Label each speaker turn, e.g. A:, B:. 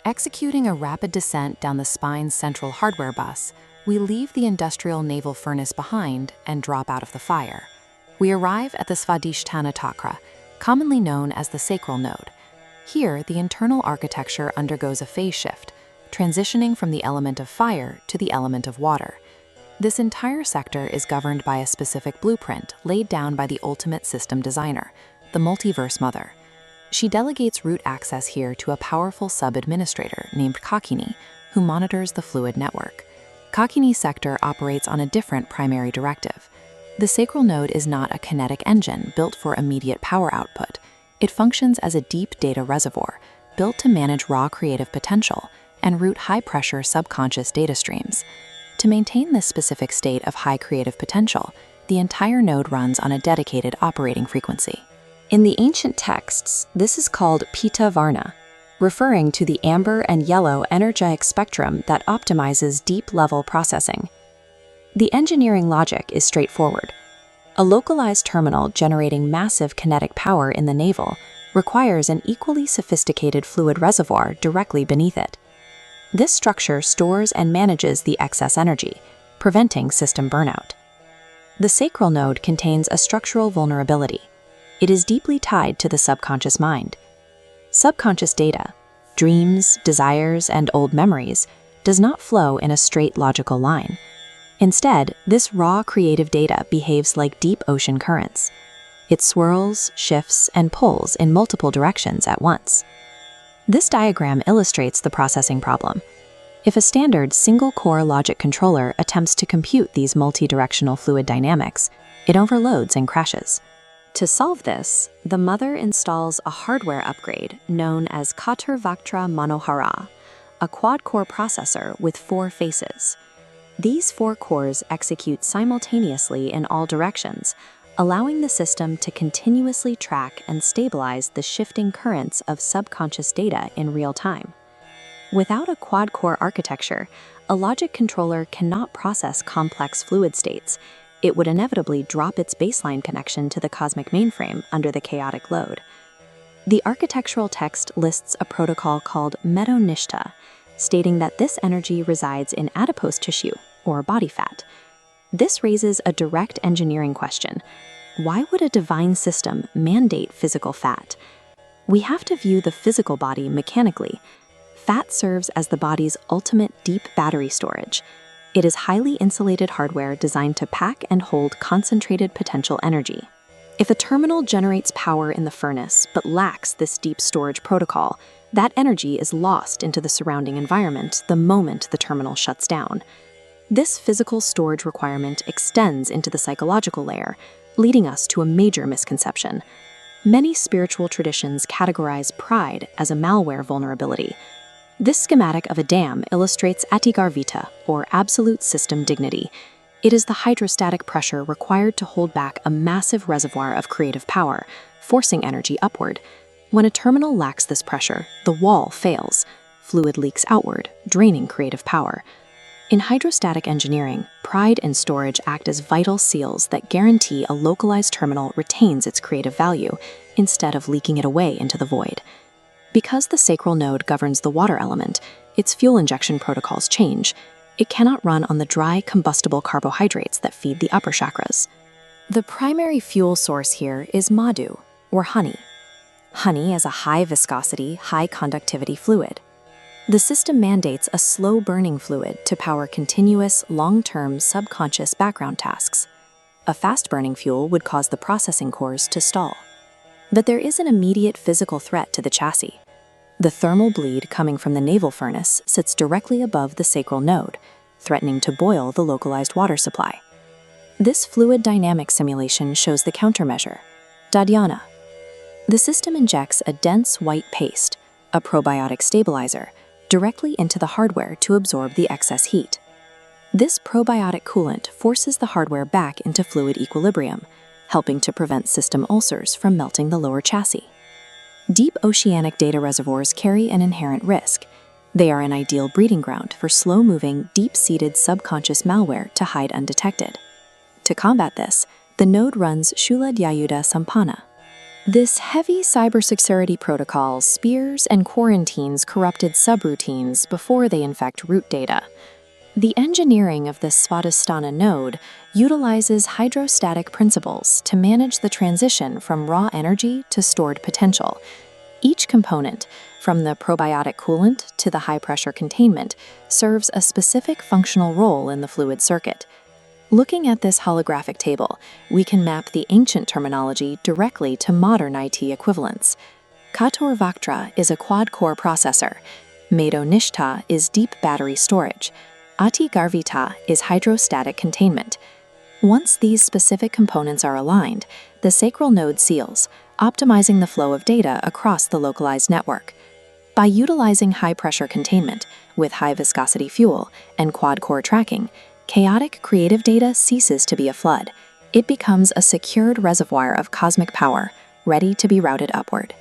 A: Executing a rapid descent down the spine's central hardware bus, we leave the industrial navel furnace behind and drop out of the fire. We arrive at the Svādhiṣṭhāna Chakra, commonly known as the Sacral Node. Here, the internal architecture undergoes a phase shift, transitioning from the element of fire to the element of water. This entire sector is governed by a specific blueprint laid down by the ultimate system designer, the Multiverse Mother. She delegates root access here to a powerful sub-administrator named Kakini, who monitors the fluid network. Kakini's sector operates on a different primary directive. The Sacral Node is not a kinetic engine built for immediate power output. It functions as a deep data reservoir, built to manage raw creative potential and route high-pressure subconscious data streams. To maintain this specific state of high creative potential, the entire node runs on a dedicated operating frequency.
B: In the ancient texts, this is called Pita Varna, referring to the amber and yellow energetic spectrum that optimizes deep-level processing. The engineering logic is straightforward. A localized terminal generating massive kinetic power in the navel requires an equally sophisticated fluid reservoir directly beneath it. This structure stores and manages the excess energy, preventing system burnout. The sacral node contains a structural vulnerability. It is deeply tied to the subconscious mind. Subconscious data, dreams, desires, and old memories, does not flow in a straight logical line. Instead, this raw creative data behaves like deep ocean currents. It swirls, shifts, and pulls in multiple directions at once. This diagram illustrates the processing problem. If a standard single-core logic controller attempts to compute these multi-directional fluid dynamics, it overloads and crashes. To solve this, the mother installs a hardware upgrade known as Catur-vaktra-manoharā, a quad-core processor with 4 faces. These 4 cores execute simultaneously in all directions, allowing the system to continuously track and stabilize the shifting currents of subconscious data in real time. Without a quad-core architecture, a logic controller cannot process complex fluid states. It would inevitably drop its baseline connection to the cosmic mainframe under the chaotic load. The architectural text lists a protocol called Medonishta, stating that this energy resides in adipose tissue, or body fat. This raises a direct engineering question. Why would a divine system mandate physical fat? We have to view the physical body mechanically. Fat serves as the body's ultimate deep battery storage. It is highly insulated hardware designed to pack and hold concentrated potential energy. If a terminal generates power in the furnace but lacks this deep storage protocol, that energy is lost into the surrounding environment the moment the terminal shuts down. This physical storage requirement extends into the psychological layer, leading us to a major misconception. Many spiritual traditions categorize pride as a malware vulnerability. This schematic of a dam illustrates atigarvita, or absolute system dignity. It is the hydrostatic pressure required to hold back a massive reservoir of creative power, forcing energy upward. When a terminal lacks this pressure, the wall fails. Fluid leaks outward, draining creative power. In hydrostatic engineering, pride and storage act as vital seals that guarantee a localized terminal retains its creative value instead of leaking it away into the void. Because the sacral node governs the water element, its fuel injection protocols change. It cannot run on the dry, combustible carbohydrates that feed the upper chakras. The primary fuel source here is madhu, or honey. Honey is a high-viscosity, high-conductivity fluid. The system mandates a slow-burning fluid to power continuous, long-term subconscious background tasks. A fast-burning fuel would cause the processing cores to stall. But there is an immediate physical threat to the chassis. The thermal bleed coming from the navel furnace sits directly above the sacral node, threatening to boil the localized water supply. This fluid dynamic simulation shows the countermeasure, dhyana. The system injects a dense white paste, a probiotic stabilizer, directly into the hardware to absorb the excess heat. This probiotic coolant forces the hardware back into fluid equilibrium, helping to prevent system ulcers from melting the lower chassis. Deep oceanic data reservoirs carry an inherent risk. They are an ideal breeding ground for slow-moving, deep-seated subconscious malware to hide undetected. To combat this, the node runs Shula Dhyayuda Sampana. This heavy cybersecurity protocol spears and quarantines corrupted subroutines before they infect root data. The engineering of this Svādhiṣṭhāna node utilizes hydrostatic principles to manage the transition from raw energy to stored potential. Each component, from the probiotic coolant to the high-pressure containment, serves a specific functional role in the fluid circuit. Looking at this holographic table, we can map the ancient terminology directly to modern IT equivalents. Catur-vaktra is a quad-core processor. Navel is deep battery storage. Garvita is hydrostatic containment. Once these specific components are aligned, the Sacral Node seals, optimizing the flow of data across the localized network. By utilizing high-pressure containment with high-viscosity fuel and quad-core tracking, chaotic creative data ceases to be a flood. It becomes a secured reservoir of cosmic power, ready to be routed upward.